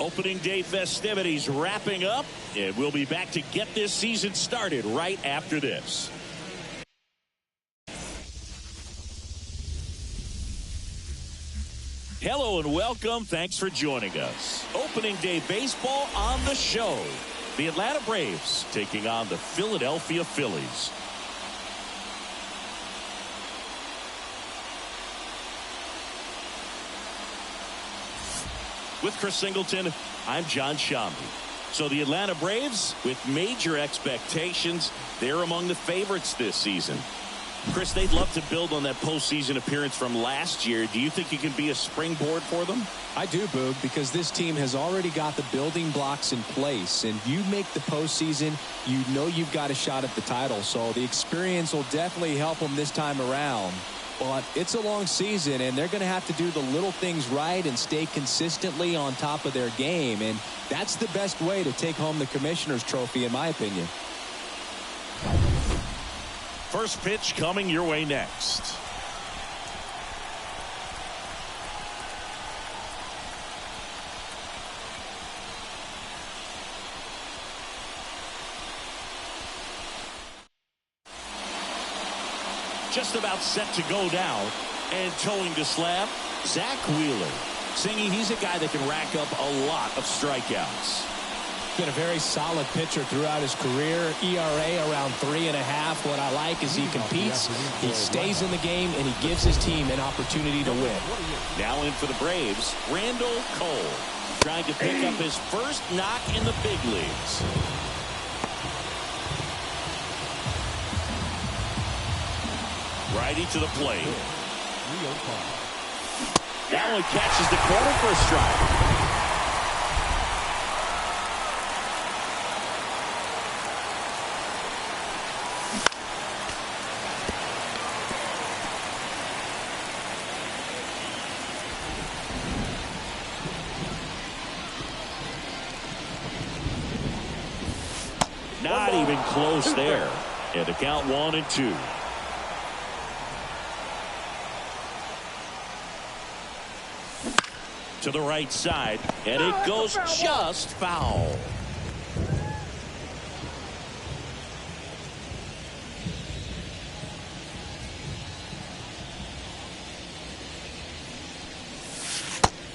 Opening day festivities wrapping up, and we'll be back to get this season started right after this. Hello and welcome. Thanks for joining us. Opening day baseball on the show. The Atlanta Braves taking on the Philadelphia Phillies. With Chris Singleton, I'm John Shambi. So the Atlanta Braves, with major expectations, they're among the favorites this season. Chris, they'd love to build on that postseason appearance from last year. Do you think it can be a springboard for them? I do, Boog, because this team has already got the building blocks in place. And you make the postseason, you know you've got a shot at the title. So the experience will definitely help them this time around. But it's a long season, and they're going to have to do the little things right and stay consistently on top of their game. And that's the best way to take home the Commissioner's Trophy, in my opinion. First pitch coming your way next. Just about set to go down, and towing the slab, Zach Wheeler. Singy, he's a guy that can rack up a lot of strikeouts. Been a very solid pitcher throughout his career. ERA around 3.5. What I like is he competes, he stays in the game, and he gives his team an opportunity to win. Now in for the Braves, Randall Cole, trying to pick up his first knock in the big leagues. Righty to the plate. That one catches the corner for a strike. Not even close there. And the count 1-2. To the right side, and it goes just foul.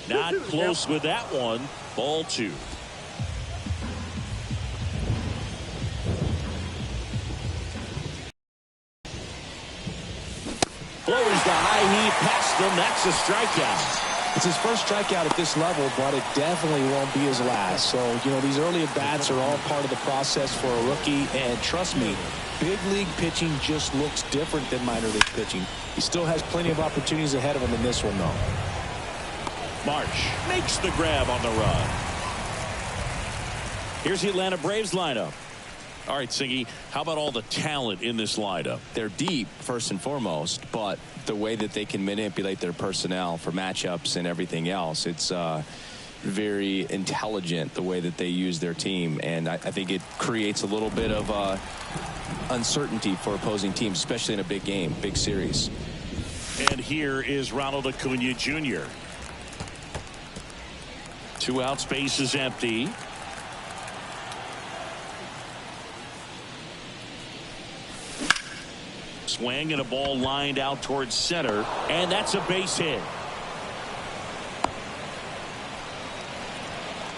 Not close with that one. Ball 2. Blows the high heat past them. That's a strikeout. It's his first strikeout at this level, but it definitely won't be his last. So, you know, these early at-bats are all part of the process for a rookie. And trust me, big league pitching just looks different than minor league pitching. He still has plenty of opportunities ahead of him in this one, though. Marsh makes the grab on the run. Here's the Atlanta Braves lineup. All right, Singy, how about all the talent in this lineup? They're deep, first and foremost, but the way that they can manipulate their personnel for matchups and everything else, it's very intelligent the way that they use their team. And I think it creates a little bit of uncertainty for opposing teams, especially in a big game, big series. And here is Ronald Acuna Jr. 2 outs, base is empty. Swing and a ball lined out towards center, and that's a base hit.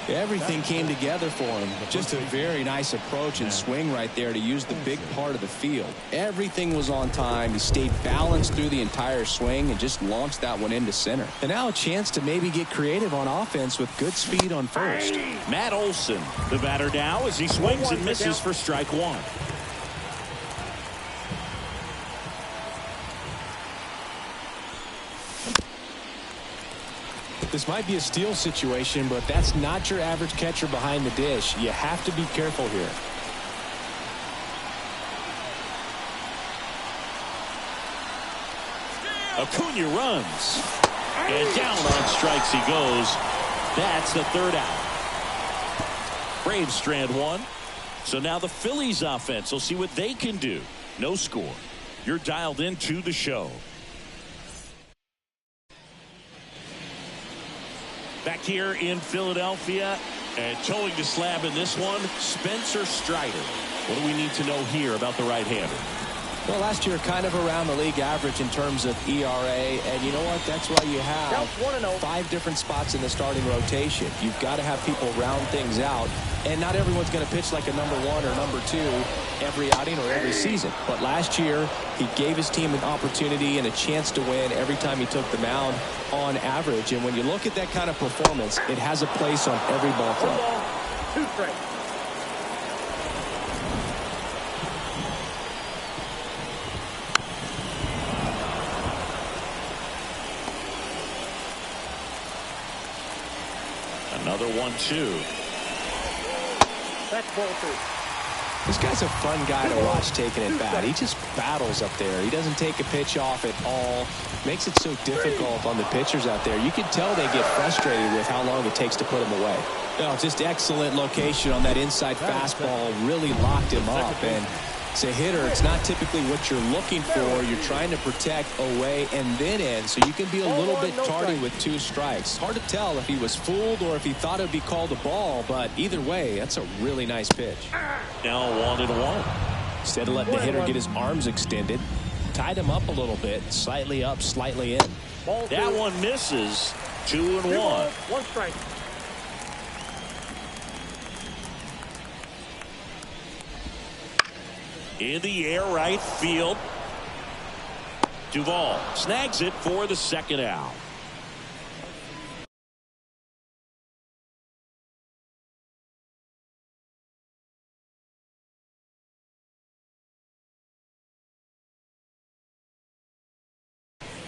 Everything came together for him. Just a very nice approach and swing right there to use the big part of the field. Everything was on time. He stayed balanced through the entire swing and just launched that one into center. And now a chance to maybe get creative on offense with good speed on first. Matt Olson, the batter now, as he swings and misses for strike 1. This might be a steal situation, but that's not your average catcher behind the dish. You have to be careful here. Acuna runs. And down on strikes he goes. That's the 3rd out. Braves strand 1. So now the Phillies offense will see what they can do. No score. You're dialed into the show. Back here in Philadelphia, and towing the slab in this one, Spencer Strider. What do we need to know here about the right-hander? Well, last year kind of around the league average in terms of ERA, and you know what? That's why you have 5 different spots in the starting rotation. You've got to have people round things out, and not everyone's going to pitch like a number 1 or number 2 every outing or every season. But last year, he gave his team an opportunity and a chance to win every time he took the mound on average. And when you look at that kind of performance, it has a place on every ball club. 2 strikes. Another 1-2. That's ball 2. This guy's a fun guy to watch taking it bat. He just battles up there. He doesn't take a pitch off at all. Makes it so difficult on the pitchers out there. You can tell they get frustrated with how long it takes to put him away. No, just excellent location on that inside fastball. Really locked him up. And as a hitter, it's not typically what you're looking for. You're trying to protect away and then in, so you can be a little bit tardy with 2 strikes. Hard to tell if he was fooled or if he thought it would be called a ball, but either way, that's a really nice pitch. Now 1-1. Instead of letting the hitter get his arms extended, tied him up a little bit, slightly up, slightly in. That one misses. 2-1. 1 strike. In the air, right field. Duvall snags it for the second out.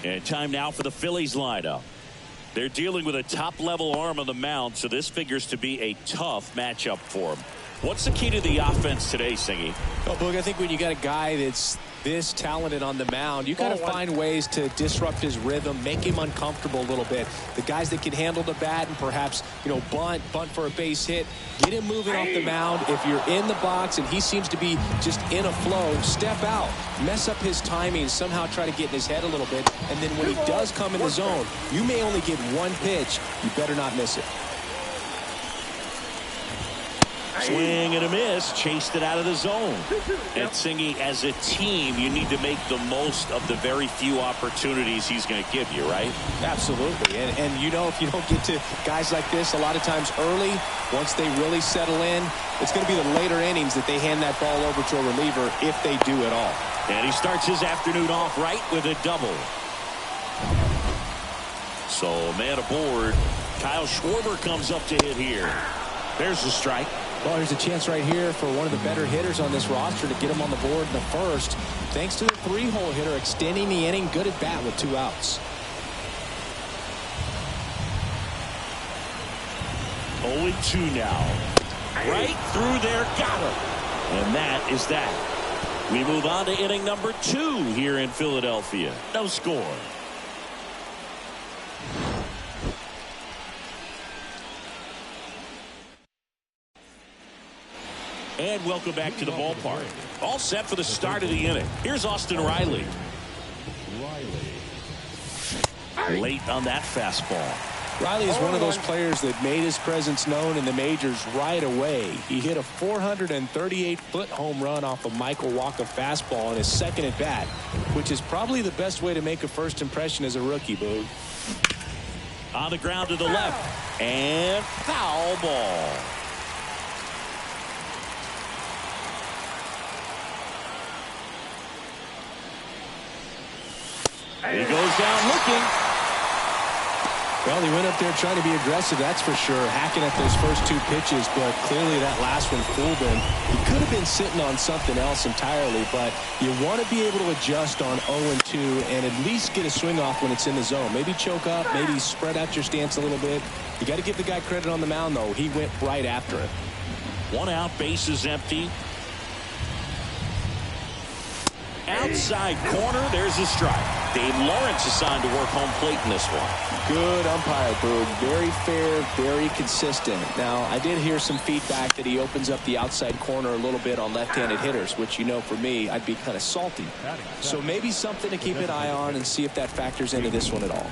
And time now for the Phillies lineup. They're dealing with a top-level arm on the mound, so this figures to be a tough matchup for them. What's the key to the offense today, Singy? Well, Boog, I think when you got a guy that's this talented on the mound, you got to find ways to disrupt his rhythm, make him uncomfortable a little bit. The guys that can handle the bat and perhaps, bunt for a base hit, get him moving off the mound. If you're in the box and he seems to be just in a flow, step out, mess up his timing, somehow try to get in his head a little bit. And then when he does come in the zone, you may only get 1 pitch. You better not miss it. Swing and a miss, chased it out of the zone. And Singy, as a team, you need to make the most of the very few opportunities he's going to give you, right? Absolutely. And if you don't get to guys like this a lot of times early, once they really settle in, it's going to be the later innings that they hand that ball over to a reliever if they do at all. And he starts his afternoon off right with a double. So man aboard. Kyle Schwarber comes up to hit here. There's the strike. Well, there's a chance right here for one of the better hitters on this roster to get him on the board in the first. Thanks to the 3-hole hitter extending the inning. Good at bat with 2 outs. 0-2 now. Right through there. Got him. And that is that. We move on to inning number 2 here in Philadelphia. No score. And welcome back to the ballpark. All set for the start of the inning. Here's Austin Riley. Late on that fastball. Riley is one of those players that made his presence known in the majors right away. He hit a 438-foot home run off a Michael Wacha fastball in his second at bat, which is probably the best way to make a first impression as a rookie, Boog. On the ground to the left. And foul ball. He goes down looking. Well, he went up there trying to be aggressive, that's for sure, hacking at those first 2 pitches, but clearly that last one fooled him. He could have been sitting on something else entirely, but you want to be able to adjust on 0-2 and at least get a swing off when it's in the zone. Maybe choke up, maybe spread out your stance a little bit. You got to give the guy credit on the mound, though. He went right after it. 1 out, bases empty. Outside corner, there's a strike. Dave Lawrence assigned to work home plate in this one. Good umpire, Boog. Very fair, very consistent. Now, I did hear some feedback that he opens up the outside corner a little bit on left-handed hitters, which, for me, I'd be kind of salty. So maybe something to keep an eye on and see if that factors into this one at all.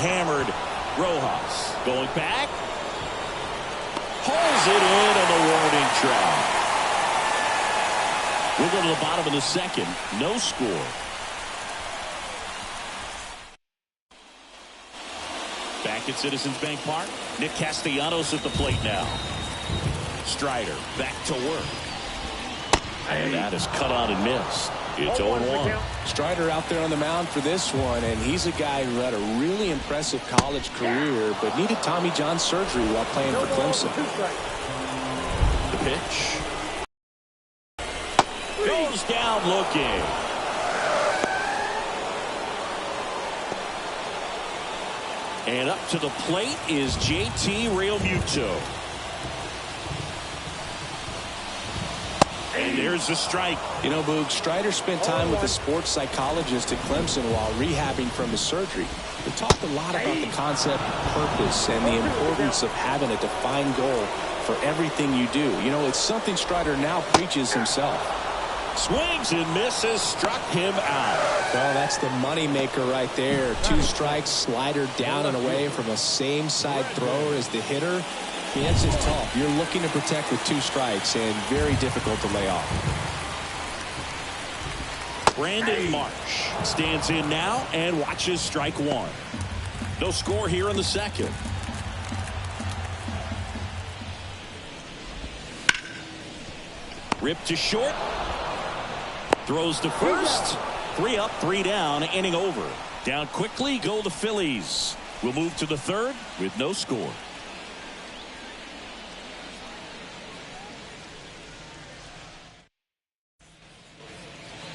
hammered Rojas. Going back. Pulls it in on the warning track. We'll go to the bottom of the second. No score. Back at Citizens Bank Park. Nick Castellanos at the plate now. Strider back to work. And that is cut on and missed. It's 0-1. Strider out there on the mound for this one, and he's a guy who had a really impressive college career but needed Tommy John surgery while playing for Clemson. The pitch. Goes down looking. And up to the plate is JT Realmuto. And there's the strike. You know, Boog, Strider spent time with a sports psychologist at Clemson while rehabbing from his surgery. We talked a lot about the concept of purpose and the importance of having a defined goal for everything you do. You know, it's something Strider now preaches himself. Swings and misses, struck him out. Well, that's the money maker right there. 2 strikes, slider down and away from a same side thrower as the hitter. I mean, that's just tough. You're looking to protect with 2 strikes and very difficult to lay off. Brandon Marsh stands in now and watches strike 1. No score here in the second. Ripped to short. Throws to first. 3 up, 3 down, inning over. Down quickly go the Phillies. We'll move to the third with no score.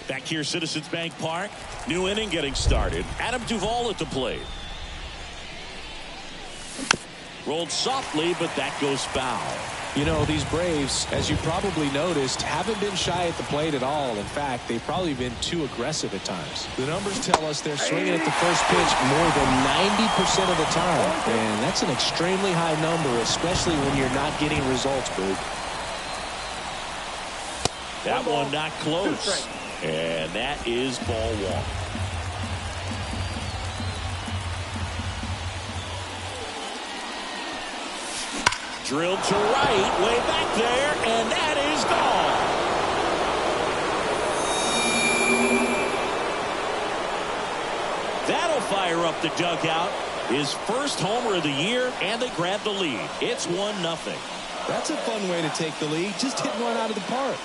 Back here, Citizens Bank Park. New inning getting started. Adam Duvall at the plate. Rolled softly, but that goes foul. You know, these Braves, as you probably noticed, haven't been shy at the plate at all. In fact, they've probably been too aggressive at times. The numbers tell us they're swinging at the first pitch more than 90% of the time. And that's an extremely high number, especially when you're not getting results, Boog. That one not close. And that is ball 1. Drilled to right, way back there, and that is gone. That'll fire up the dugout. His first homer of the year, and they grab the lead. It's 1-0. That's a fun way to take the lead. Just hit one out of the park.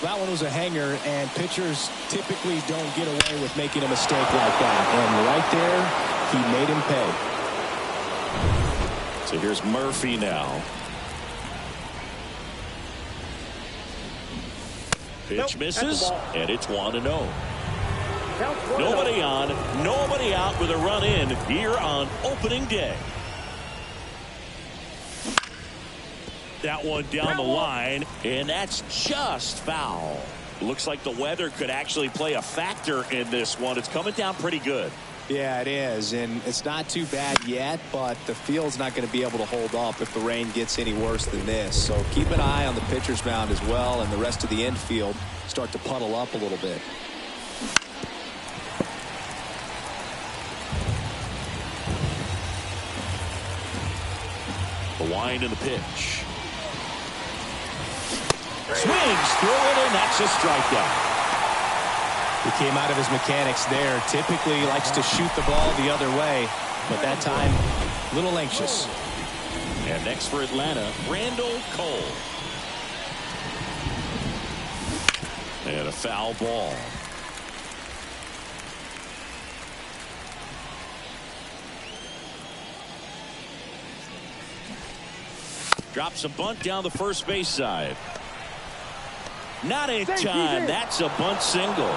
That one was a hanger, and pitchers typically don't get away with making a mistake like that. And right there, he made him pay. So here's Murphy now. Pitch misses, and it's 1-0. Nobody on, nobody out with a run in here on opening day. That one down the line, and that's just foul. Looks like the weather could actually play a factor in this one. It's coming down pretty good. Yeah, it is, and it's not too bad yet, but the field's not going to be able to hold up if the rain gets any worse than this. So keep an eye on the pitcher's mound as well, and the rest of the infield start to puddle up a little bit. The wind and the pitch. Swings through it, and that's a strikeout. He came out of his mechanics there. Typically he likes to shoot the ball the other way, but that time a little anxious. And next for Atlanta, Randall Cole. And a foul ball. Drops a bunt down the first base side. Not in time. That's a bunt single.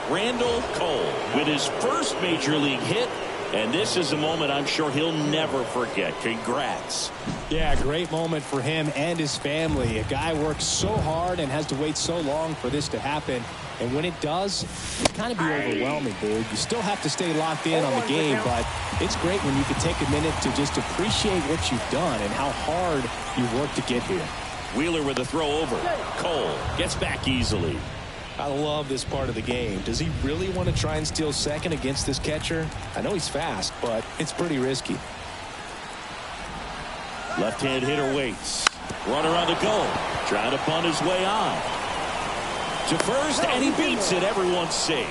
Randall Cole with his first major league hit, and this is a moment I'm sure he'll never forget. Congrats. Yeah, great moment for him and his family. A guy works so hard and has to wait so long for this to happen. And when it does, it kind of be overwhelming, Boog. You still have to stay locked in on the game, but it's great when you can take a minute to just appreciate what you've done and how hard you worked to get here. Wheeler with a throw over. Cole gets back easily. I love this part of the game. Does he really want to try and steal second against this catcher? I know he's fast, but it's pretty risky. Left-hand hitter waits. Runner on the go. Trying to bunt his way on. To first, and he beats it. Everyone's safe.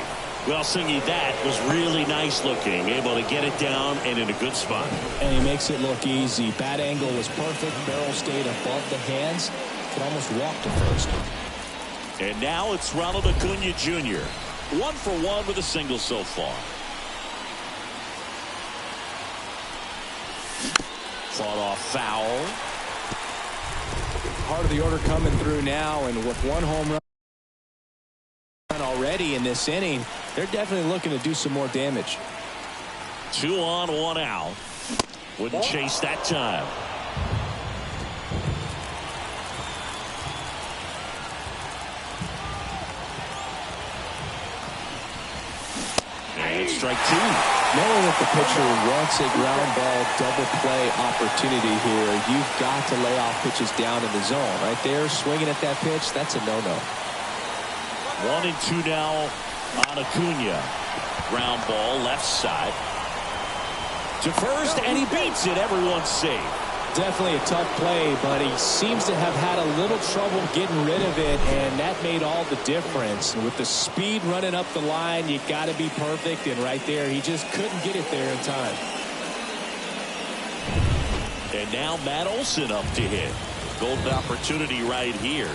Well, Singy, that was really nice looking. Able to get it down and in a good spot. And he makes it look easy. Bat angle was perfect. Barrel stayed above the hands. Could almost walk to first. And now it's Ronald Acuna Jr. 1 for 1 with a single so far. Fought off foul. Part of the order coming through now, and with one home run already in this inning, they're definitely looking to do some more damage. 2 on, 1 out. Wouldn't chase that time. And strike 2. Knowing that the pitcher wants a ground ball double play opportunity here, you've got to lay off pitches down in the zone. Right there, swinging at that pitch, that's a no-no. 1 and 2 now on Acuna. Ground ball left side. To first, and he beats it. Everyone's safe. Definitely a tough play, but he seems to have had a little trouble getting rid of it, and that made all the difference. And with the speed running up the line, you got to be perfect, and right there, he just couldn't get it there in time. And now Matt Olson up to hit. Golden opportunity right here.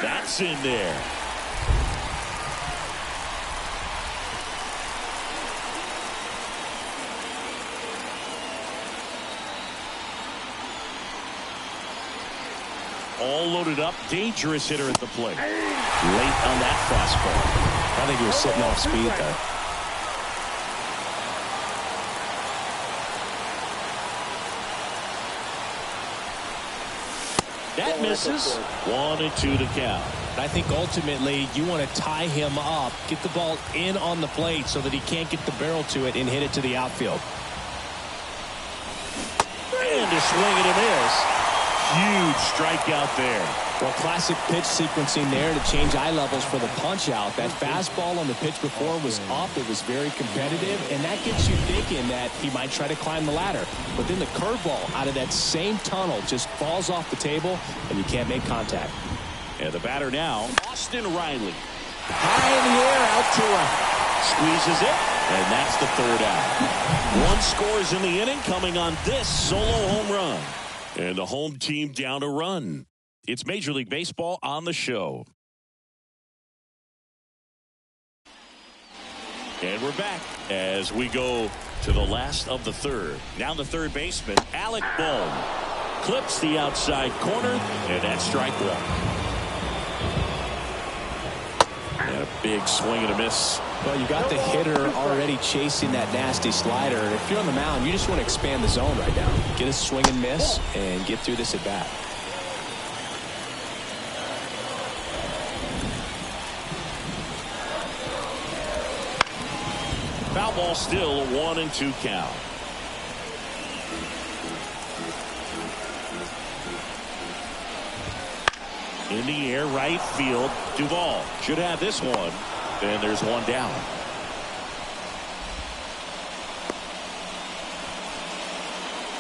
That's in there. All loaded up. Dangerous hitter at the plate. Late on that fastball. I think he was sitting off speed there. That misses. 1 and 2 to count. I think ultimately you want to tie him up, get the ball in on the plate so that he can't get the barrel to it and hit it to the outfield. And a swing and a miss. Huge strikeout there. Well, classic pitch sequencing there to change eye levels for the punch out. That fastball on the pitch before was up. It was very competitive, and that gets you thinking that he might try to climb the ladder. But then the curveball out of that same tunnel just falls off the table, and you can't make contact. And the batter now, Austin Riley. High in the air, out to right. Squeezes it, and that's the 3rd out. 1 scores in the inning coming on this solo home run. And the home team down a run. It's Major League Baseball on the show. And we're back as we go to the last of the 3rd. Now the 3rd baseman, Alec Bohm, clips the outside corner, and that's strike 1. And a big swing and a miss. Well, you got the hitter already chasing that nasty slider. If you're on the mound, you just want to expand the zone right now. Get a swing and miss and get through this at bat. Foul ball still, 1 and 2 count. In the air, right field. Duvall should have this one. And there's 1 down.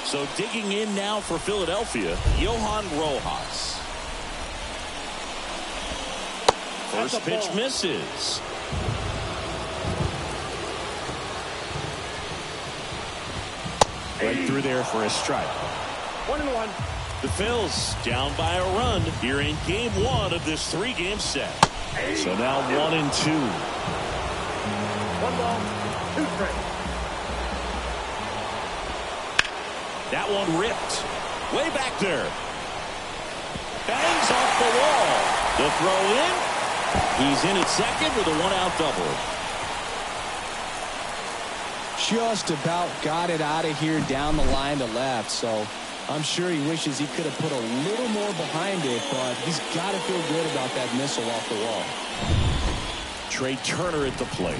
So digging in now for Philadelphia, Johan Rojas. First pitch misses. Right through there for a strike. 1-1. The Phils down by a run here in game 1 of this 3-game set. So now 1 and 2. 1 ball, 2 strikes. That one ripped. Way back there. Bangs off the wall. The throw in. He's in at second with a 1-out double. Just about got it out of here down the line to left. So I'm sure he wishes he could have put a little more behind it, but he's got to feel good about that missile off the wall. Trey Turner at the plate.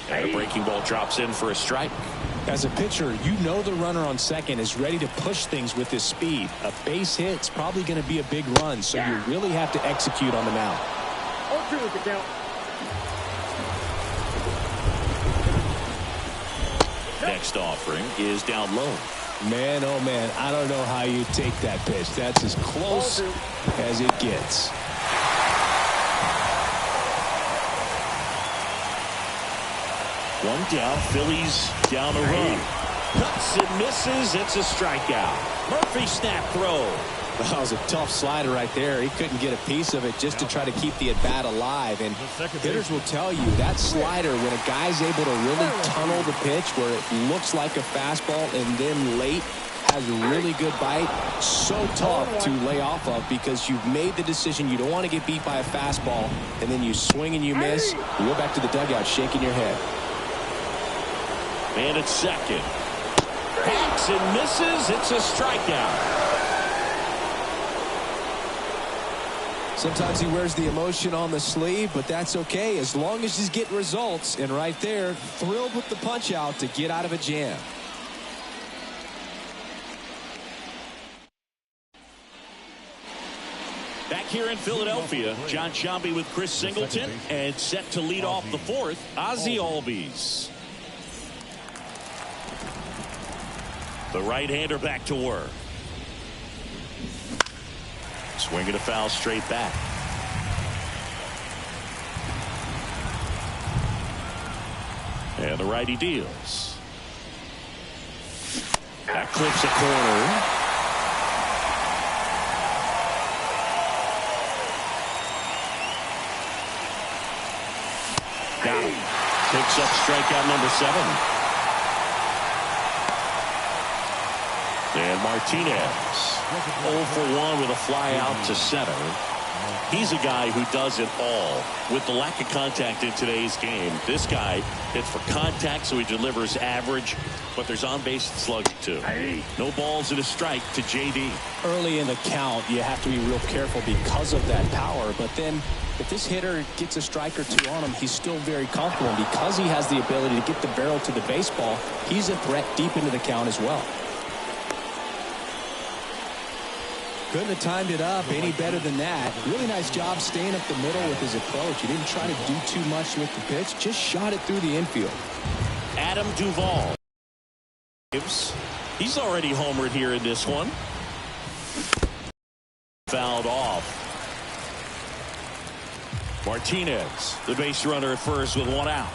And a breaking ball drops in for a strike. As a pitcher, you know the runner on second is ready to push things with his speed. A base hit's probably going to be a big run, so you really have to execute on the mound. 0-2 is the count. Next offering is down low. Man, oh man, I don't know how you take that pitch. That's as close as it gets. One down, Phillies down a run. Cuts and misses. It's a strikeout. Murphy snap throw. That was a tough slider right there. He couldn't get a piece of it just to try to keep the at-bat alive. And hitters will tell you that slider, when a guy's able to really tunnel the pitch where it looks like a fastball and then late has a really good bite, so tough to lay off of because you've made the decision you don't want to get beat by a fastball, and then you swing and you miss. You go back to the dugout shaking your head. Man at second. Hacks and misses. It's a strikeout. Sometimes he wears the emotion on the sleeve, but that's okay as long as he's getting results. And right there, thrilled with the punch out to get out of a jam. Back here in Philadelphia, John Sciambi with Chris Singleton, and set to lead off the fourth, Ozzie Albies. The right-hander back to work. Swinging a foul straight back. And the righty deals. That clips a corner. Got him. Picks up strikeout number 7. And Martinez 0 for 1 with a fly out to center. He's a guy who does it all. With the lack of contact in today's game, this guy hits for contact, so he delivers average, but there's on-base slugs too. No balls and a strike to JD. Early in the count, you have to be real careful because of that power, but then if this hitter gets a strike or two on him, he's still very comfortable. And because he has the ability to get the barrel to the baseball, he's a threat deep into the count as well. Couldn't have timed it up any better than that. Really nice job staying up the middle with his approach. He didn't try to do too much with the pitch, just shot it through the infield. Adam Duvall. He's already homered here in this one. Fouled off. Martinez, the base runner at first with 1 out.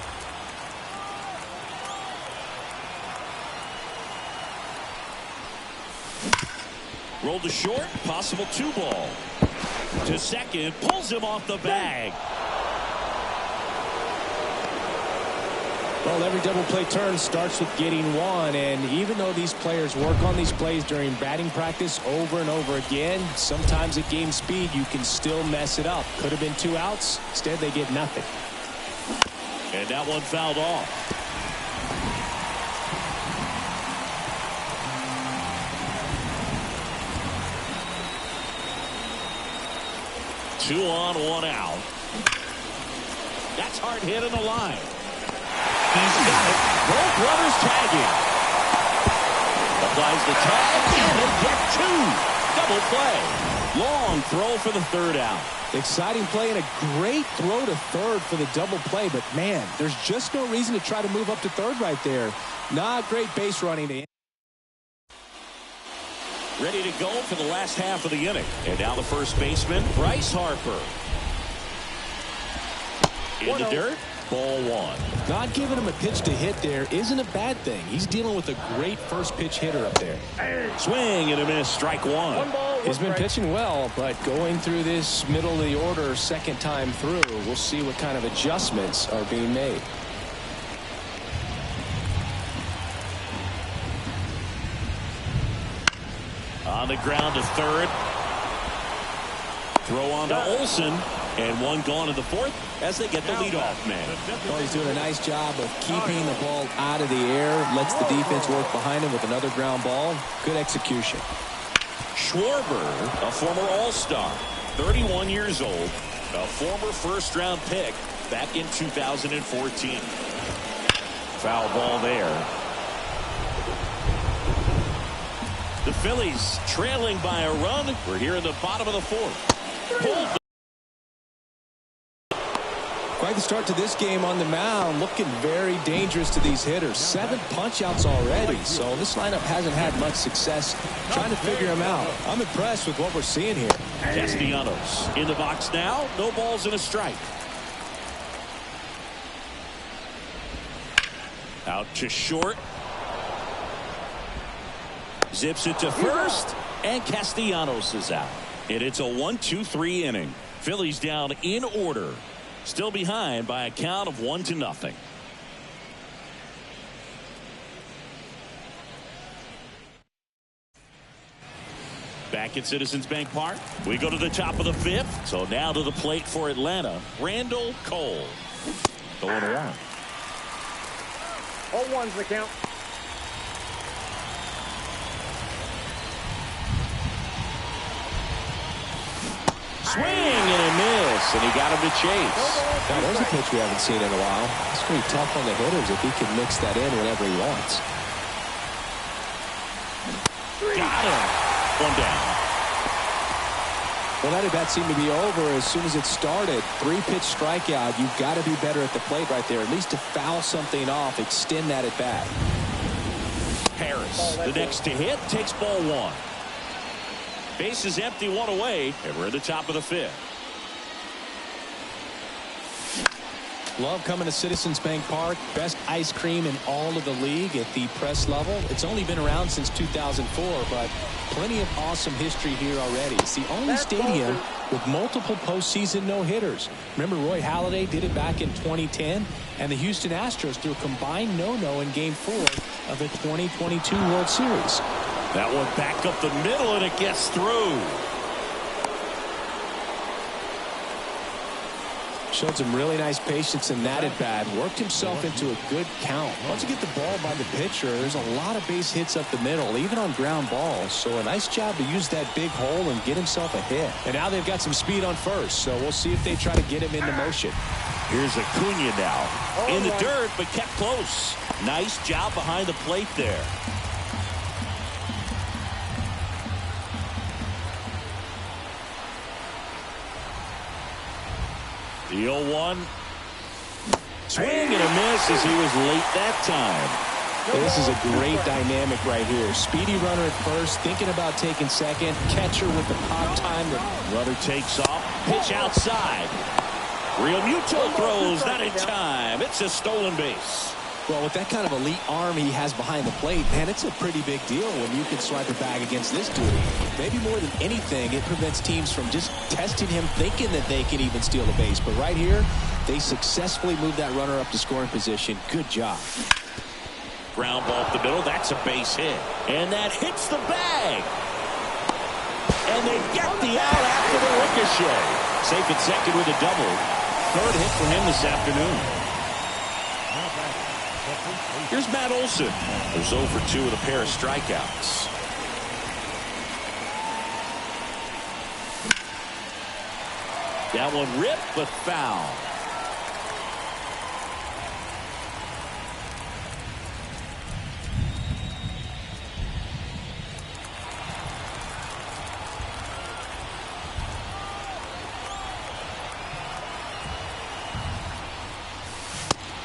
Rolled to short, possible 2 ball. To second, pulls him off the bag. Well, every double play turn starts with getting 1, and even though these players work on these plays during batting practice over and over again, sometimes at game speed you can still mess it up. Could have been 2 outs. Instead, they get nothing. And that one fouled off. Two on, 1 out. That's hard hit in the line. He's got it. Both runners tagging. Applies the tag and he'll get 2. Double play. Long throw for the 3rd out. Exciting play and a great throw to third for the double play, but man, there's just no reason to try to move up to third right there. Not great base running to ready to go for the last half of the inning. And now the first baseman, Bryce Harper. In the dirt, ball 1. Not giving him a pitch to hit there isn't a bad thing. He's dealing with a great first pitch hitter up there. Swing and a miss, strike 1. He's been pitching well, but going through this middle of the order second time through, we'll see what kind of adjustments are being made. On the ground to third. Throw on to Olsen. And one gone in the fourth as they get the leadoff man. Well, he's doing a nice job of keeping the ball out of the air. Lets the defense work behind him with another ground ball. Good execution. Schwarber, a former All-Star, 31 years old, a former first-round pick back in 2014. Foul ball there. The Phillies trailing by a run. We're here in the bottom of the fourth. Pulled. Quite the start to this game on the mound. Looking very dangerous to these hitters. 7 punch-outs already. So this lineup hasn't had much success trying to figure him out. I'm impressed with what we're seeing here. Castellanos in the box now. No balls and a strike. Out to short. Zips it to first. And Castellanos is out. And it's a 1-2-3 inning. Phillies down in order. Still behind by a count of 1-0. Back at Citizens Bank Park, we go to the top of the fifth. So now to the plate for Atlanta, Randall Cole. 0-1. 0-1's the count. Swing and a miss, and he got him to chase. Now, there's a pitch we haven't seen in a while. It's pretty tough on the hitters if he can mix that in whenever he wants. Got him. One down. Well, that at bat seemed to be over as soon as it started. 3-pitch strikeout. You've got to be better at the plate right there, at least to foul something off, extend that at bat. Harris, the next to hit, takes ball one. Base is empty, one away, and we're at the top of the fifth. Love coming to Citizens Bank Park. Best ice cream in all of the league at the press level. It's only been around since 2004, but plenty of awesome history here already. It's the only stadium with multiple postseason no-hitters. Remember, Roy Halladay did it back in 2010, and the Houston Astros threw a combined no-no in Game 4 of the 2022 World Series. That one back up the middle, and it gets through. Showed some really nice patience in that at bat. Worked himself into a good count. Once you get the ball by the pitcher, there's a lot of base hits up the middle, even on ground balls. So a nice job to use that big hole and get himself a hit. And now they've got some speed on first, so we'll see if they try to get him into motion. Here's Acuna now. In the dirt, but kept close. Nice job behind the plate there. The 0-1. Swing and a miss as he was late that time. This is a great dynamic right here. Speedy runner at first, thinking about taking second. Catcher with the pop time. Runner takes off. Pitch outside. Real Muto throws, not in time. It's a stolen base. Well, with that kind of elite arm he has behind the plate, man, it's a pretty big deal when you can swipe a bag against this dude. Maybe more than anything, it prevents teams from just testing him, thinking that they can even steal a base. But right here, they successfully moved that runner up to scoring position. Good job. Ground ball up the middle. That's a base hit. And that hits the bag. And they get the out after the ricochet. Safe at second with a double. Third hit for him this afternoon. Here's Matt Olson. There's 0 for 2 with a pair of strikeouts. That one ripped, but foul.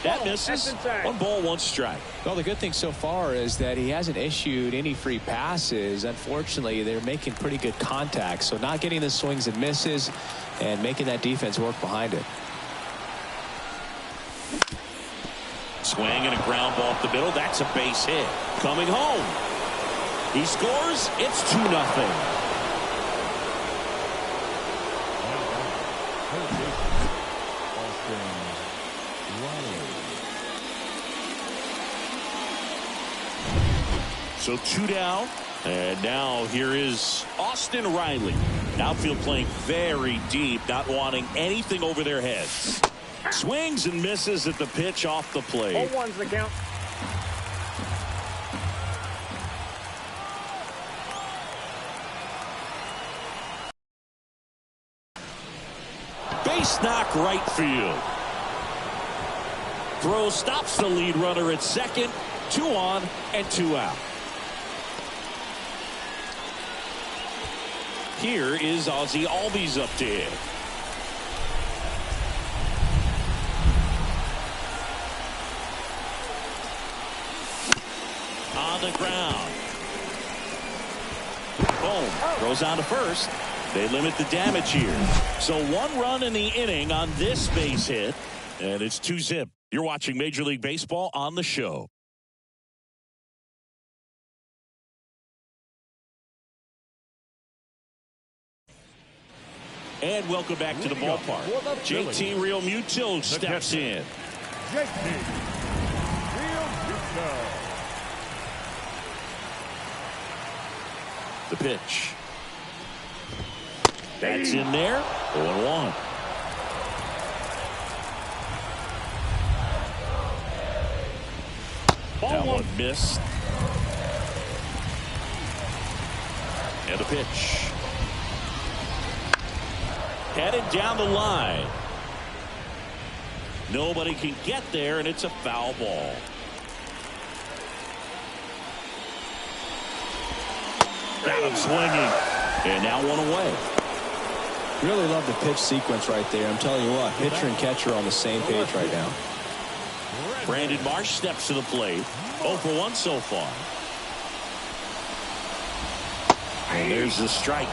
That misses. 1 ball, 1 strike. Well, the good thing so far is that he hasn't issued any free passes. Unfortunately, they're making pretty good contact. So not getting the swings and misses and making that defense work behind it. Swing and a ground ball up the middle. That's a base hit. Coming home. He scores. It's 2-0. So 2 down, and now here is Austin Riley. Outfield playing very deep, not wanting anything over their heads. Swings and misses at the pitch off the plate. 0-1's the count. Base knock right field. Throw stops the lead runner at second. 2 on and 2 out. Here is Ozzie Albies up to hit. On the ground. Boom. Throws on to first. They limit the damage here. So 1 run in the inning on this base hit. And it's 2-zip. You're watching Major League Baseball on the show. And welcome back to the ballpark. JT Realmuto steps in. JT Realmuto. The pitch. That's in there. 0-1. That one missed. And the pitch. Headed down the line. Nobody can get there, and it's a foul ball. Got him swinging. And now 1 away. Really love the pitch sequence right there. I'm telling you what, pitcher and catcher are on the same page right now. Brandon Marsh steps to the plate. 0 for 1 so far. And there's the strike.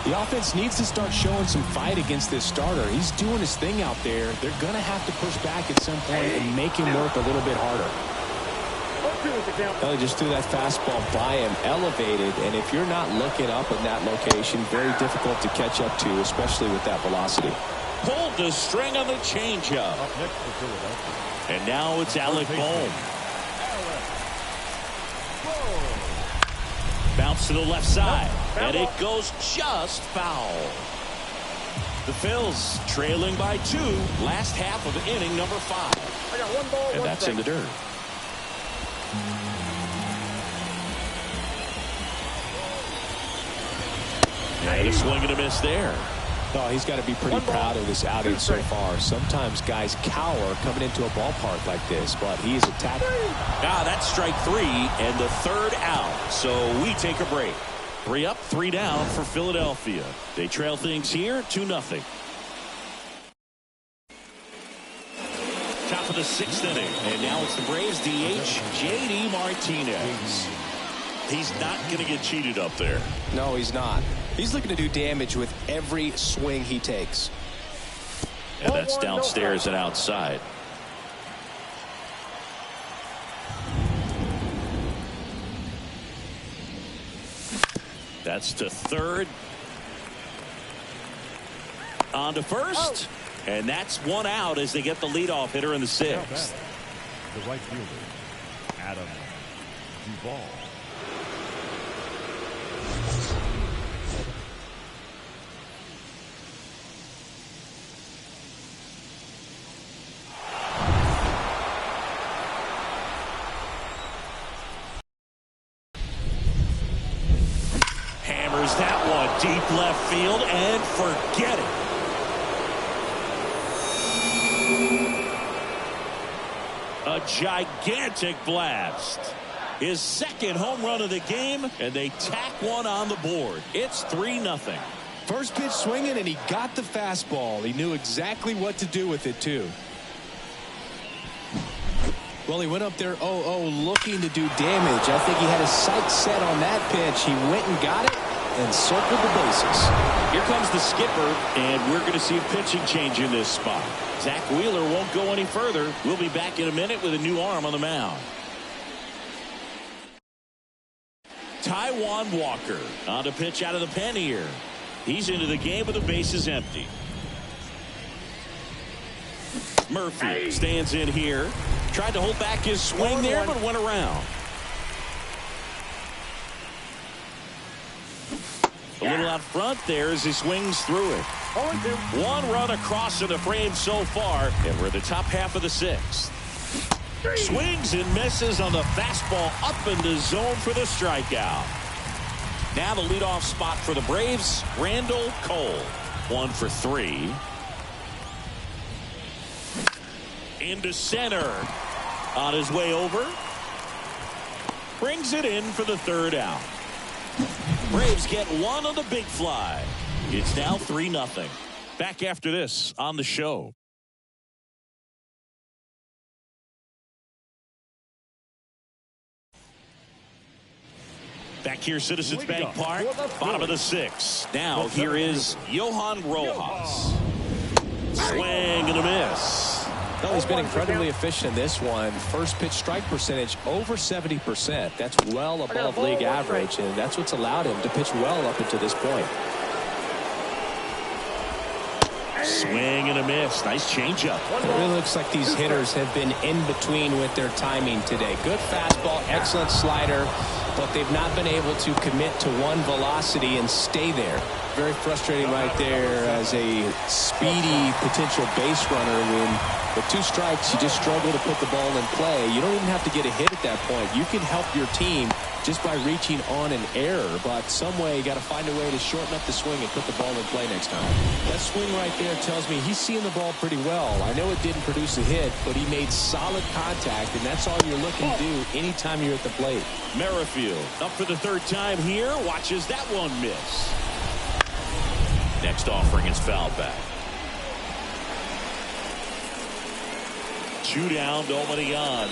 The offense needs to start showing some fight against this starter. He's doing his thing out there. They're going to have to push back at some point and make him work a little bit harder. 0-2 is the count. They just threw that fastball by him, elevated, and if you're not looking up in that location, very difficult to catch up to, especially with that velocity. Pulled the string on the changeup. Up next for Philadelphia. And now it's Alec Bohm. Bounce to the left side. And it goes just foul. The Phils trailing by 2. Last half of inning number 5. I got 1 ball, And 1 that's strike. in the dirt. And a swing and a miss there. Oh, he's got to be pretty proud of this outing so far. Sometimes guys cower coming into a ballpark like this, but he's attacked. Now that's strike 3 and the 3rd out. So we take a break. 3 up, 3 down for Philadelphia. They trail things here 2-0. Top of the 6th inning. And now it's the Braves DH, J.D. Martinez. He's not going to get cheated up there. No, he's not. He's looking to do damage with every swing he takes. And that's downstairs and outside. That's to 3rd. On to 1st. And that's 1 out as they get the leadoff hitter in the 6th. The right fielder, Adam Duvall. Hammers that one deep left field and forget it. A gigantic blast. His 2nd home run of the game, and they tack 1 on the board. It's 3-0. First pitch swinging, and he got the fastball. He knew exactly what to do with it, too. Well, he went up there 0-0 looking to do damage. I think he had his sights set on that pitch. He went and got it and circled the bases. Here comes the skipper, and we're going to see a pitching change in this spot. Zach Wheeler won't go any further. We'll be back in a minute with a new arm on the mound. Taijuan Walker on to pitch out of the pen here. He's into the game with the bases empty. Murphy stands in here. Tried to hold back his swing there, but went around. A little out front there as he swings through it. 0-2. One run across in the frame so far, and we're in the top half of the sixth. Swings and misses on the fastball up in the zone for the strikeout. Now the leadoff spot for the Braves, Randall Cole. 1 for 3. Into center. On his way over. Brings it in for the third out. Braves get one on the big fly. It's now 3-0. Back after this on the show. Back here, Citizens Bank Park, bottom of the sixth. Now here is Johan Rojas. Swing and a miss. Well, he's been incredibly efficient in this one. First pitch strike percentage over 70%. That's well above league average, and that's what's allowed him to pitch well up until this point. Swing and a miss. Nice changeup. It really looks like these hitters have been in between with their timing today. Good fastball, excellent slider, but they've not been able to commit to one velocity and stay there. Very frustrating right there as a speedy potential base runner. When with 2 strikes, you just struggle to put the ball in play. You don't even have to get a hit at that point. You can help your team just by reaching on an error, but some way you got to find a way to shorten up the swing and put the ball in play next time. That swing right there tells me he's seeing the ball pretty well. I know it didn't produce a hit, but he made solid contact, and that's all you're looking to do anytime you're at the plate. Merrifield up for the third time here. Watches that one miss. Next offering is fouled back. 2 down, nobody on.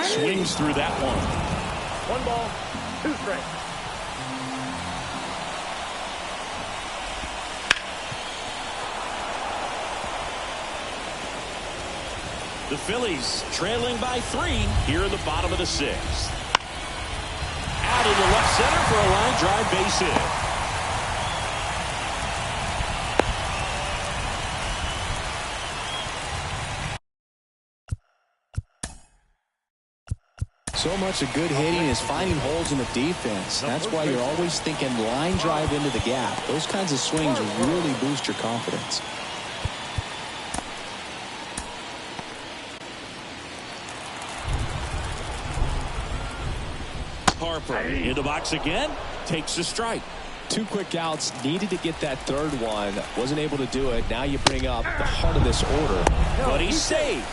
Swings through that one. 1 ball, 2 strikes. The Phillies trailing by 3 here in the bottom of the sixth. Out in the left center for a line drive base hit. So much of good hitting is finding holes in the defense. That's why you're always thinking line drive into the gap. Those kinds of swings really boost your confidence. Harper in the box again. Takes a strike. 2 quick outs. Needed to get that third one. Wasn't able to do it. Now you bring up the heart of this order. But he's safe.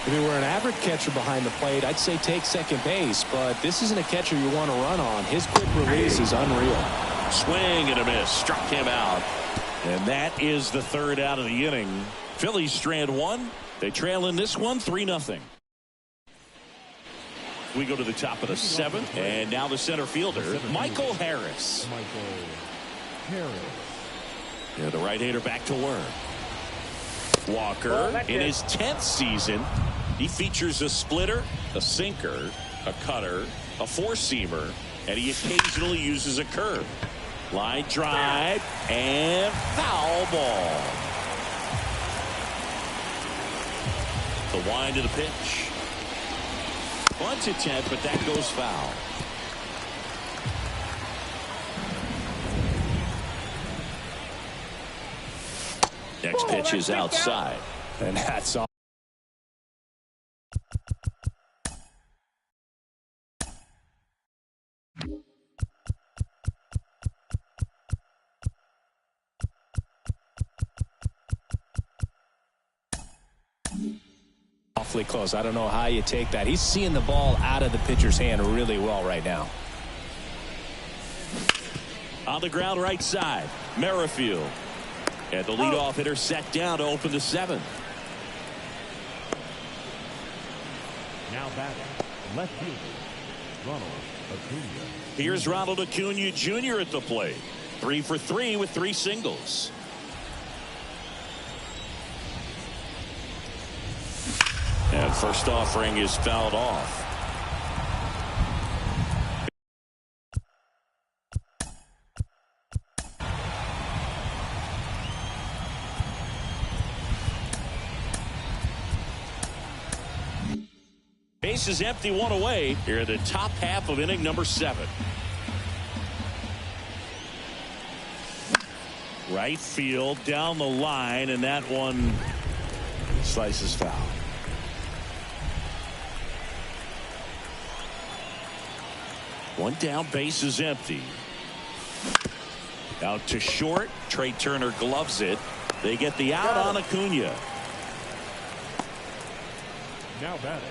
If he were an average catcher behind the plate, I'd say take second base, but this isn't a catcher you want to run on. His quick release is unreal. Swing and a miss. Struck him out. And that is the third out of the inning. Phillies strand 1. They trail in this one 3-0. We go to the top of the 7th, and now the center fielder, Michael Harris. Yeah, the right-hander back to work. Walker in his 10th season. He features a splitter, a sinker, a cutter, a 4-seamer, and he occasionally uses a curve. Line drive and foul ball. The wind of the pitch. Bunt attempt, but that goes foul. Next pitch is outside. And that's all. Awfully close. I don't know how you take that. He's seeing the ball out of the pitcher's hand really well right now. On the ground right side, Merrifield. And the leadoff hitter set down to open the 7th. Now batting, left fielder, Ronald Acuna. Here's Ronald Acuna Jr. at the plate. 3 for 3 with 3 singles. And first offering is fouled off. Base is empty, 1 away here in the top half of inning number 7. Right field down the line, and that one slices foul. One down, base is empty. Out to short. Trey Turner gloves it. They get the out on Acuna. Now batting,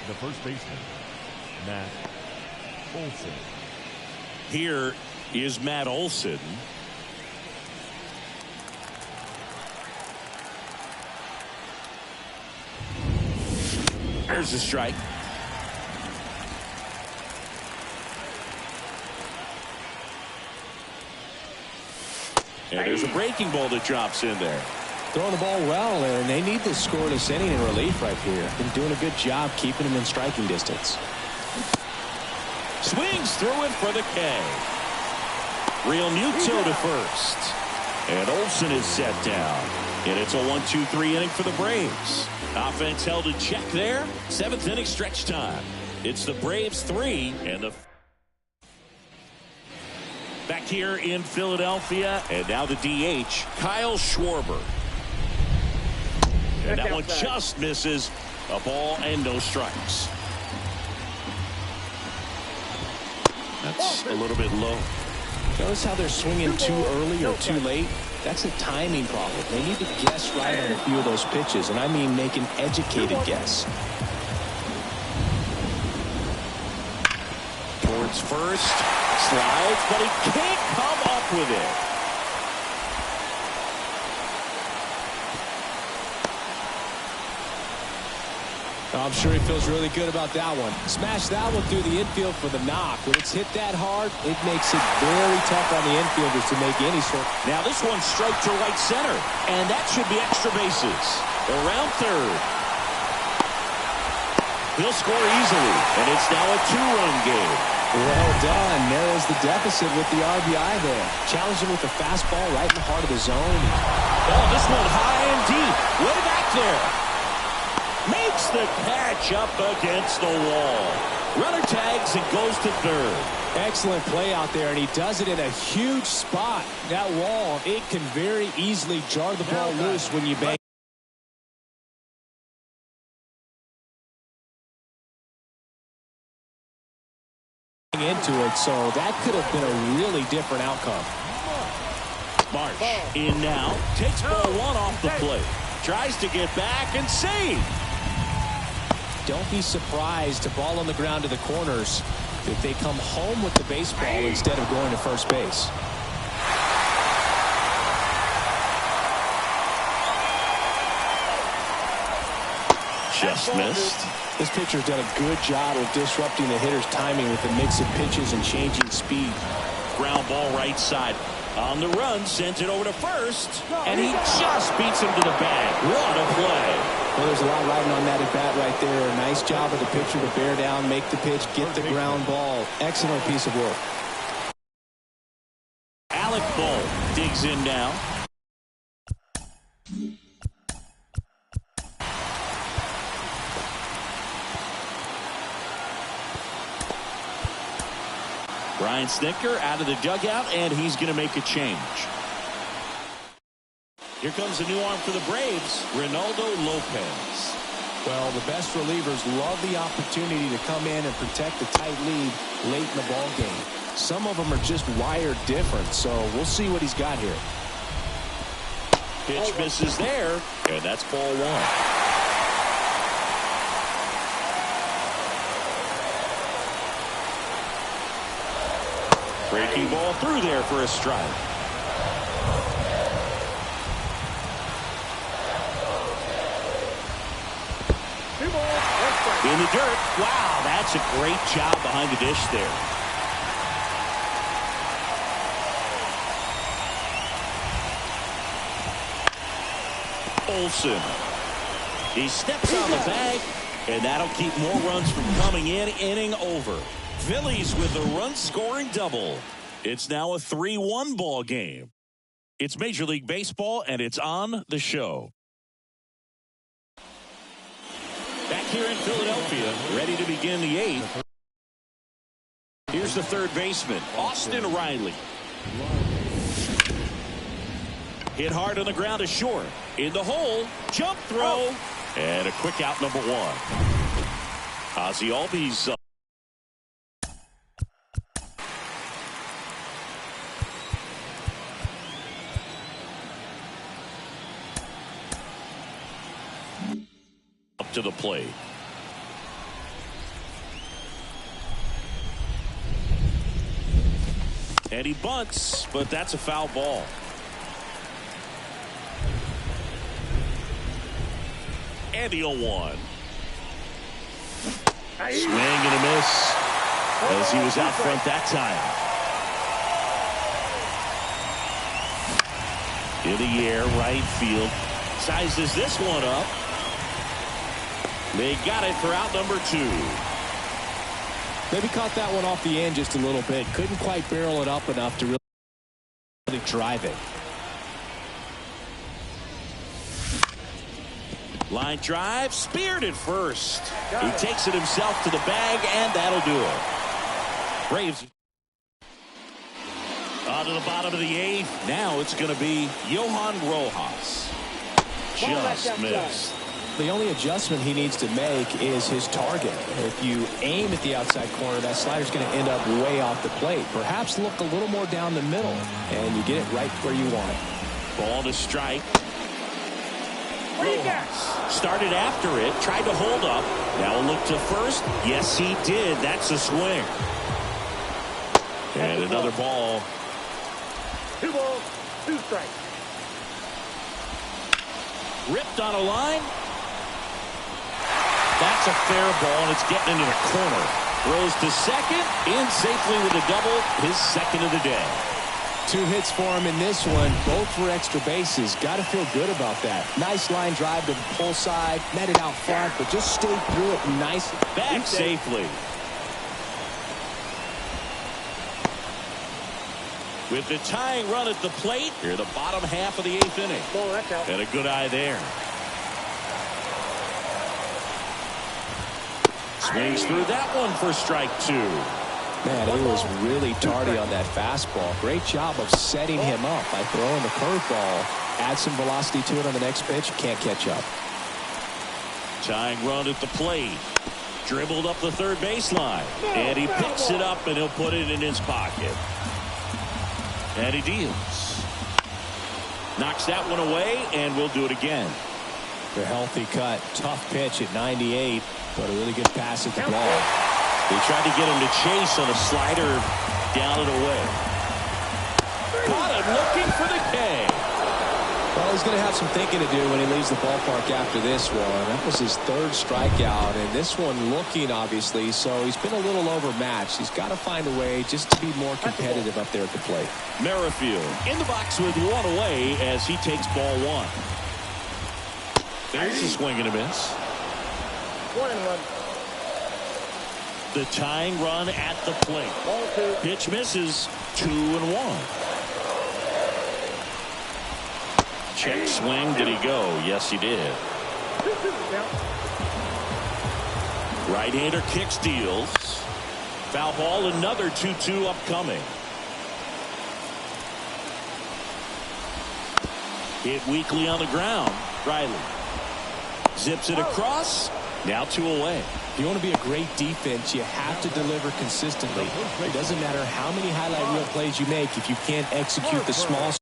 the first baseman, Matt Olson. Here is Matt Olson. There's a strike. And there's a breaking ball that drops in there. Throwing the ball well, and they need this scoreless inning in relief right here. Been doing a good job keeping him in striking distance. Swings through it for the K. Real Muto to first. And Olson is set down. And it's a 1-2-3 inning for the Braves. Offense held in check there. 7th inning stretch time. It's the Braves 3 and the back here in Philadelphia. And now the DH, Kyle Schwarber. And that one just misses. A ball and no strikes. That's a little bit low. Notice how they're swinging too early or too late? That's a timing problem. They need to guess right on a few of those pitches, and I mean make an educated guess. Towards first, slides, but he can't come up with it. I'm sure he feels really good about that one. Smash that one through the infield for the knock. When it's hit that hard, it makes it very tough on the infielders to make any sort. Now this one's straight to right center, and that should be extra bases. Around third. He'll score easily, and it's now a 2-run game. Well done. Narrows the deficit with the RBI there. Challenging with the fastball right in the heart of the zone. Oh, this one high and deep. Way back there. Makes the catch up against the wall. Runner tags and goes to third. Excellent play out there, and he does it in a huge spot. That wall, it can very easily jar the ball loose when you bang into it, so that could have been a really different outcome. Marsh in now. Takes ball one off the plate. Tries to get back and save. Don't be surprised to ball on the ground to the corners if they come home with the baseball instead of going to first base. Just missed. This pitcher's done a good job of disrupting the hitter's timing with a mix of pitches and changing speed. Ground ball right side. On the run, sends it over to first, and he just beats him to the bag. What a play. Well, there's a lot riding on that at bat right there. Nice job of the pitcher to bear down, make the pitch, get the ground ball. Excellent piece of work. Alec Bowl digs in now. Brian Snitker out of the dugout, and he's going to make a change. Here comes a new arm for the Braves, Ronaldo Lopez. Well, the best relievers love the opportunity to come in and protect the tight lead late in the ball game. Some of them are just wired different, so we'll see what he's got here. Pitch misses there, and that's ball one. Breaking ball through there for a strike. In the dirt. Wow, that's a great job behind the dish there. Olson. He steps on the bag, and that'll keep more runs from coming in. Inning over. Phillies with a run-scoring double. It's now a 3-1 ball game. It's Major League Baseball, and it's on the show. Back here in Philadelphia, ready to begin the 8th. Here's the third baseman, Austin Riley. Hit hard on the ground is short. In the hole. Jump throw. And a quick out, number one. Ozzie Albies up to the plate. And he bunts, but that's a foul ball. And the 0-1. Swing and a miss as he was out front that time. In the air, right field. Sizes this one up. They got it for out number 2. Maybe caught that one off the end just a little bit. Couldn't quite barrel it up enough to really drive it. Line drive, speared at first. He takes it himself to the bag, and that'll do it. Braves on to the bottom of the 8th. Now it's going to be Johan Rojas. Just missed. The only adjustment he needs to make is his target. If you aim at the outside corner, that slider's going to end up way off the plate. Perhaps look a little more down the middle, and you get it right where you want it. Ball to strike. Rojas started after it, tried to hold up. Now a look to first. Yes, he did. That's a swing. And another ball. 2 balls, 2 strikes. Ripped on a line. That's a fair ball, and it's getting into the corner. Throws to second, in safely with a double, his second of the day. 2 hits for him in this one, both for extra bases. Got to feel good about that. Nice line drive to the pull side, met it out front, but just stayed through it nice. Back safely. With the tying run at the plate, here the bottom half of the 8th inning. Oh, that's out. And a good eye there. Swings through that one for strike 2. Man, he was really tardy on that fastball. Great job of setting him up by throwing the curveball. Add some velocity to it on the next pitch. Can't catch up. Tying run at the plate. Dribbled up the third baseline. And he picks it up, and he'll put it in his pocket. And he deals. Knocks that one away, and we'll do it again. The healthy cut. Tough pitch at 98, but a really good pass at the ball. They tried to get him to chase on a slider down and away. Caught him looking for the K. Well, he's going to have some thinking to do when he leaves the ballpark after this one. That was his 3rd strikeout, and this one looking, obviously, so he's been a little overmatched. He's got to find a way just to be more competitive up there at the plate. Merrifield in the box with 1 away as he takes ball 1. There's a swing and a miss. 1-1. The tying run at the plate. Ball 2. Pitch misses. 2-1. Check swing. Did he go? Yes, he did. Right-hander kicks, deals. Foul ball. Another 2-2 upcoming. Hit weakly on the ground. Riley zips it across. Now 2 away. If you want to be a great defense, you have to deliver consistently. It doesn't matter how many highlight reel plays you make if you can't execute the small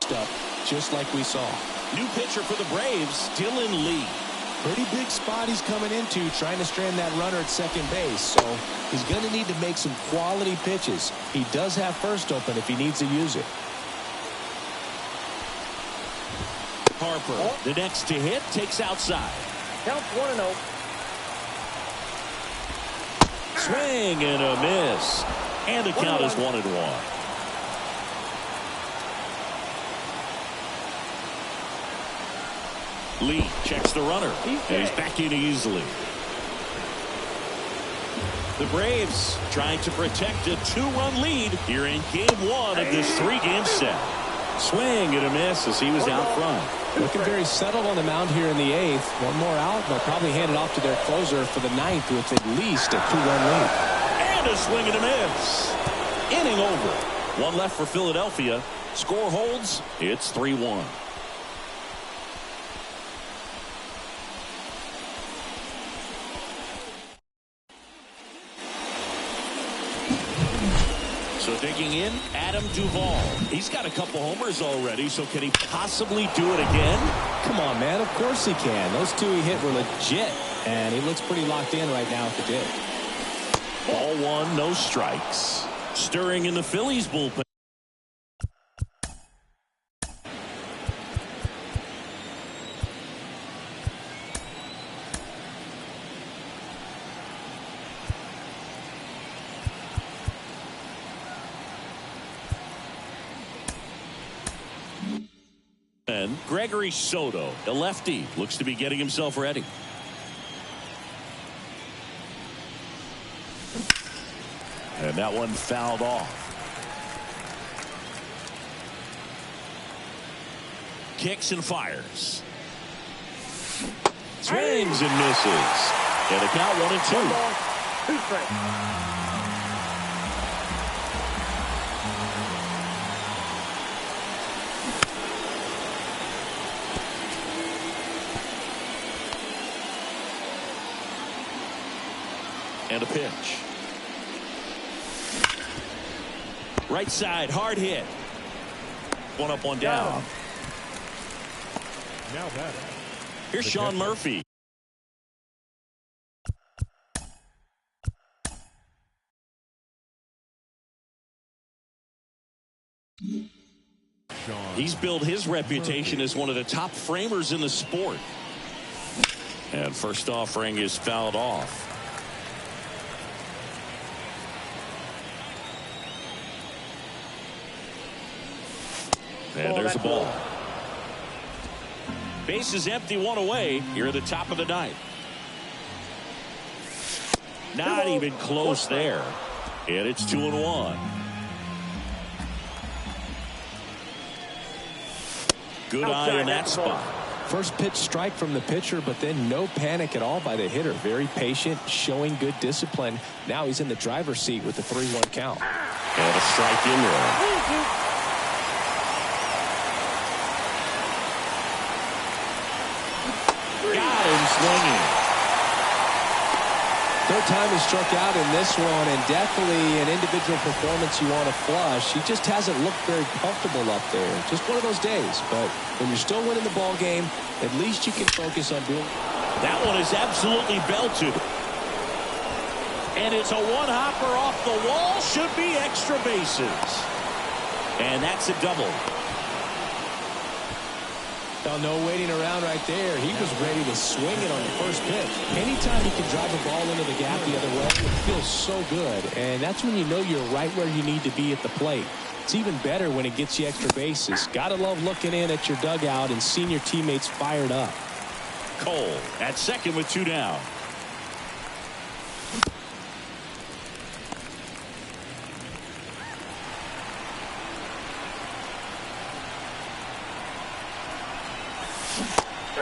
stuff, just like we saw. New pitcher for the Braves, Dylan Lee. Pretty big spot he's coming into, trying to strand that runner at second base. So he's going to need to make some quality pitches. He does have first open if he needs to use it. Harper, the next to hit, takes outside. Counts 1-0. Swing and a miss. And the count is 1-1. Lee checks the runner, and he's back in easily. The Braves trying to protect a 2-run lead here in Game 1 of this 3-game set. Swing and a miss as he was out front. Looking very settled on the mound here in the 8th. One more out. They'll probably hand it off to their closer for the 9th with at least a 2-run lead. And a swing and a miss. Inning over. One left for Philadelphia. Score holds. It's 3-1. So digging in, Adam Duvall. He's got a couple homers already, so can he possibly do it again? Come on, man. Of course he can. Those two he hit were legit, and he looks pretty locked in right now at the dig. Ball one, no strikes. Stirring in the Phillies bullpen. And Gregory Soto, the lefty, looks to be getting himself ready. And that one fouled off. Kicks and fires. Swings and misses. And the count 1-2. 2 strikes. And a pitch. Right side, hard hit. One up, one down. Now batting. Here's Sean Murphy. He's built his reputation as one of the top framers in the sport. And first offering is fouled off. And there's a ball. Base is empty, one away. Here at the top of the 9th. Not even close there. And it's 2-1. Good eye in that spot. First pitch strike from the pitcher, but then no panic at all by the hitter. Very patient, showing good discipline. Now he's in the driver's seat with the 3-1 count. And a strike in there. Got him swinging. Third time he struck out in this one, and definitely an individual performance you want to flush. He just hasn't looked very comfortable up there. Just one of those days. But when you're still winning the ball game, at least you can focus on doing. That one is absolutely belted. And it's a one-hopper off the wall. Should be extra bases. And that's a double. Oh, no waiting around right there. He was ready to swing it on the first pitch. Anytime you can drive a ball into the gap the other way, it feels so good. And that's when you know you're right where you need to be at the plate. It's even better when it gets you extra bases. Gotta love looking in at your dugout and seeing your teammates fired up. Cole at second with 2 down.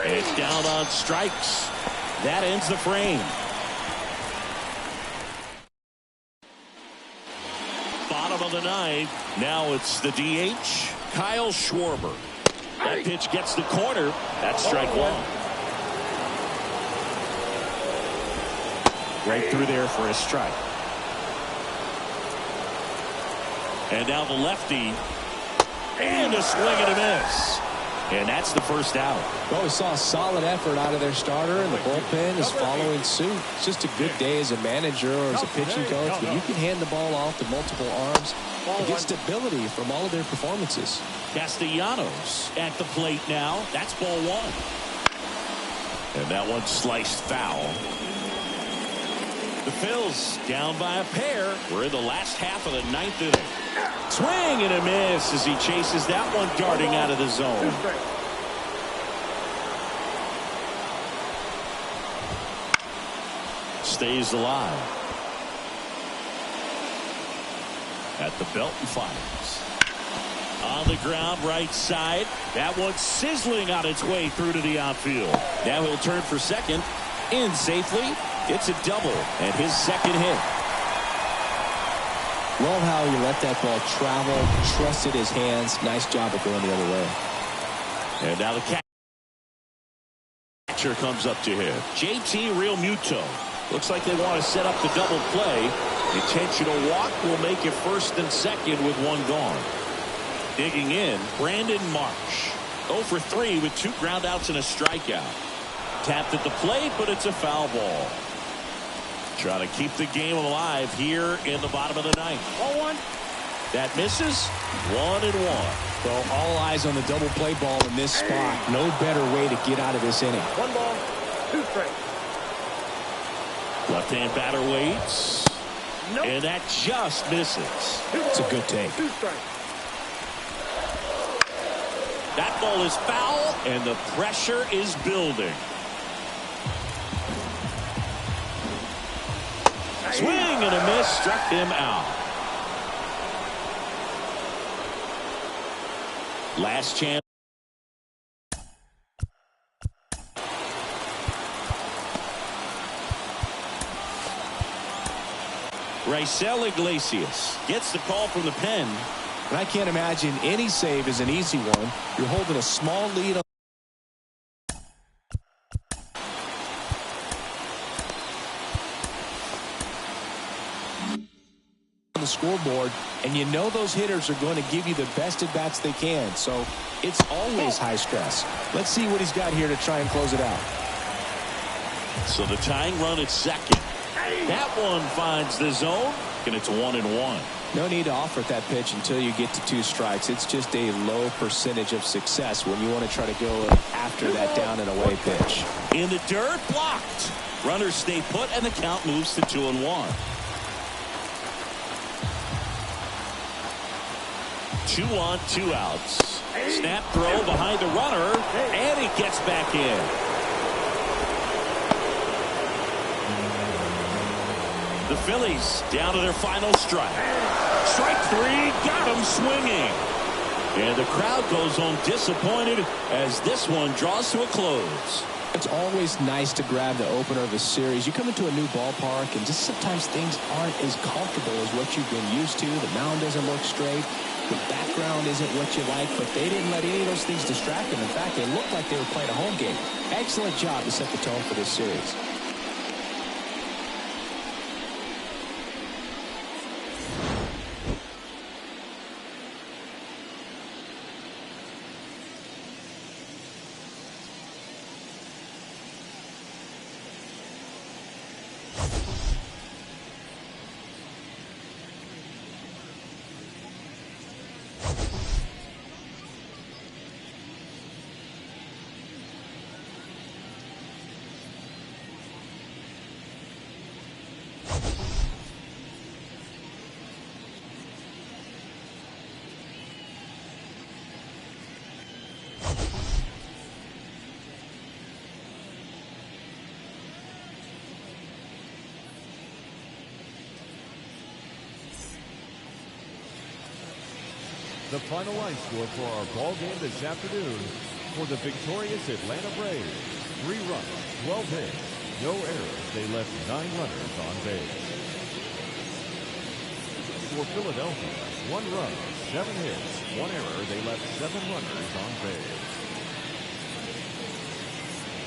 It's down on strikes. That ends the frame. Bottom of the 9th. Now it's the DH, Kyle Schwarber. That pitch gets the corner. That's strike 1. Right through there for a strike. And now the lefty. And a swing and a miss. And that's the first out. Well, we saw a solid effort out of their starter, and the bullpen is following suit. It's just a good day as a manager or as a pitching coach when you can hand the ball off to multiple arms and get stability from all of their performances. Castellanos at the plate now. That's ball 1. And that one sliced foul. The Phils down by a pair. We're in the last half of the 9th inning. Swing and a miss as he chases that one darting out of the zone. Stays alive. At the belt and fires. On the ground, right side. That one's sizzling on its way through to the outfield. Now he'll turn for second. In safely. It's a double and his second hit. Love how he let that ball travel, trusted his hands. Nice job of going the other way. And now the catcher comes up to him. JT Realmuto. Looks like they want to set up the double play. Intentional walk will make it first and second with one gone. Digging in, Brandon Marsh. 0 for 3 with 2 groundouts and a strikeout. Tapped at the plate, but it's a foul ball. Trying to keep the game alive here in the bottom of the ninth. 0-1. That misses. 1-1. Well, all eyes on the double play ball in this spot. No better way to get out of this inning. 1 ball, 2 strikes. Left-hand batter waits. Nope. And that just misses. It's a good take. 2 strikes. That ball is foul, and the pressure is building. Swing and a miss, struck him out. Last chance. Raisel Iglesias gets the call from the pen. And I can't imagine any save is an easy one. You're holding a small lead on the scoreboard, and you know those hitters are going to give you the best at bats they can. So it's always high stress. Let's see what he's got here to try and close it out. So the tying run at second. That one finds the zone, and it's 1-1. No need to offer at that pitch until you get to 2 strikes. It's just a low percentage of success when you want to try to go after that down and away pitch. In the dirt, blocked. Runners stay put, and the count moves to 2-1. 2 on, 2 outs. Snap throw behind the runner, and he gets back in. The Phillies down to their final strike. Strike 3, got him swinging. And the crowd goes home disappointed as this one draws to a close. It's always nice to grab the opener of a series. You come into a new ballpark, and just sometimes things aren't as comfortable as what you've been used to. The mound doesn't look straight. The background isn't what you like, but they didn't let any of those things distract them. In fact, they looked like they were playing a home game. Excellent job to set the tone for this series. The final line score for our ball game this afternoon for the victorious Atlanta Braves. 3 runs, 12 hits, no errors. They left 9 runners on base. For Philadelphia, 1 run, 7 hits, 1 error. They left 7 runners on base.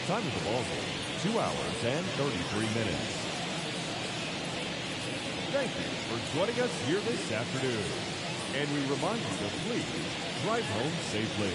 Time of the ball game, 2 hours and 33 minutes. Thank you for joining us here this afternoon. And we remind you to please drive home safely.